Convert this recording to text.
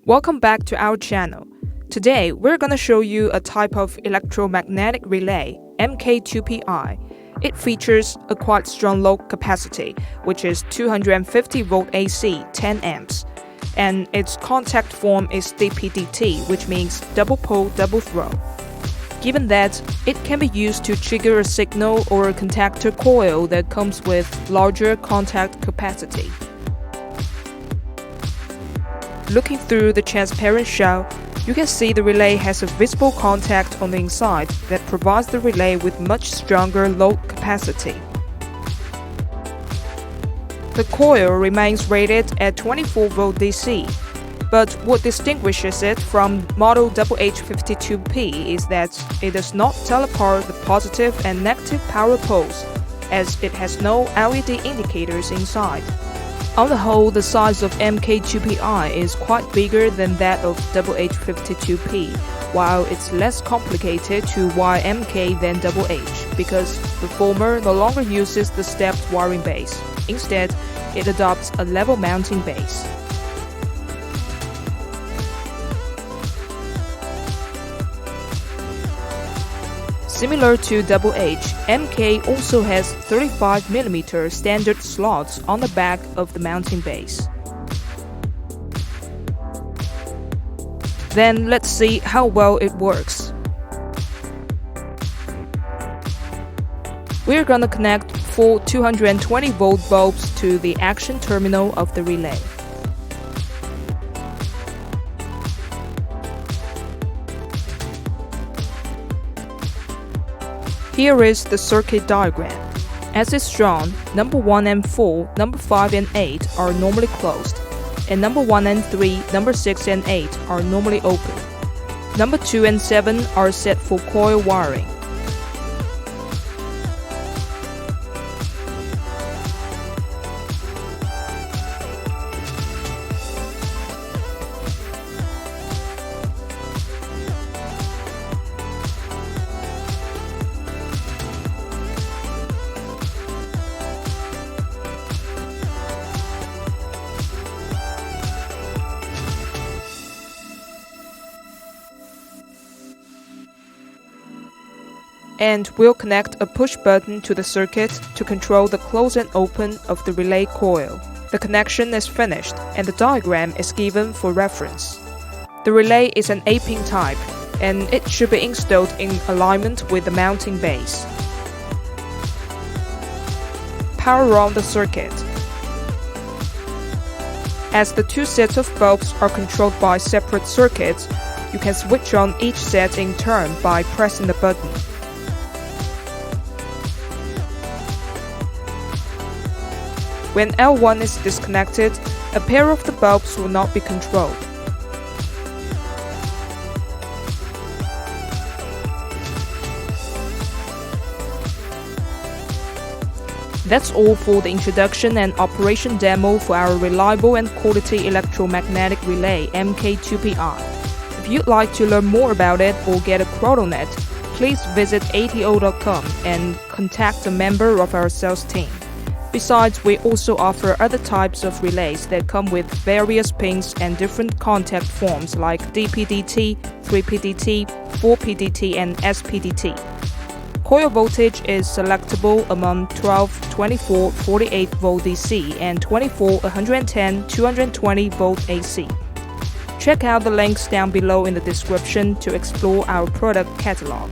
Welcome back to our channel. Today, we're going to show you a type of electromagnetic relay, MK2P-I. It features a quite strong load capacity, which is 250 volt AC, 10 amps. And its contact form is DP-DT, which means double pole, double throw. Given that, it can be used to trigger a signal or a contactor coil that comes with larger contact capacity. Looking through the transparent shell, you can see the relay has a visible contact on the inside that provides the relay with much stronger load capacity. The coil remains rated at 24 volt DC, but what distinguishes it from model H52P is that it does not tell apart the positive and negative power poles, as it has no LED indicators inside. On the whole, the size of MK2P-I is quite bigger than that of H52P, while it's less complicated to wire MK than H, because the former no longer uses the stepped wiring base. Instead, it adopts a level mounting base. Similar to H, MK also has 35mm standard slots on the back of the mounting base. Then let's see how well it works. We're gonna connect 4 220 volt bulbs to the action terminal of the relay. Here is the circuit diagram. As is shown, number 1 and 4, number 5 and 8 are normally closed, and number 1 and 3, number 6 and 8 are normally open. Number 2 and 7 are set for coil wiring. And we'll connect a push button to the circuit to control the close and open of the relay coil. The connection is finished, and the diagram is given for reference. The relay is an 8-pin type, and it should be installed in alignment with the mounting base. Power on the circuit. As the two sets of bulbs are controlled by separate circuits, you can switch on each set in turn by pressing the button. When L1 is disconnected, a pair of the bulbs will not be controlled. That's all for the introduction and operation demo for our reliable and quality electromagnetic relay MK2P-I. If you'd like to learn more about it or get a quote on it, please visit ato.com and contact a member of our sales team. Besides, we also offer other types of relays that come with various pins and different contact forms like DP-DT, 3P-DT, 4P-DT, and SP-DT. Coil voltage is selectable among 12, 24, 48 volt DC and 24, 110, 220 volt AC. Check out the links down below in the description to explore our product catalog.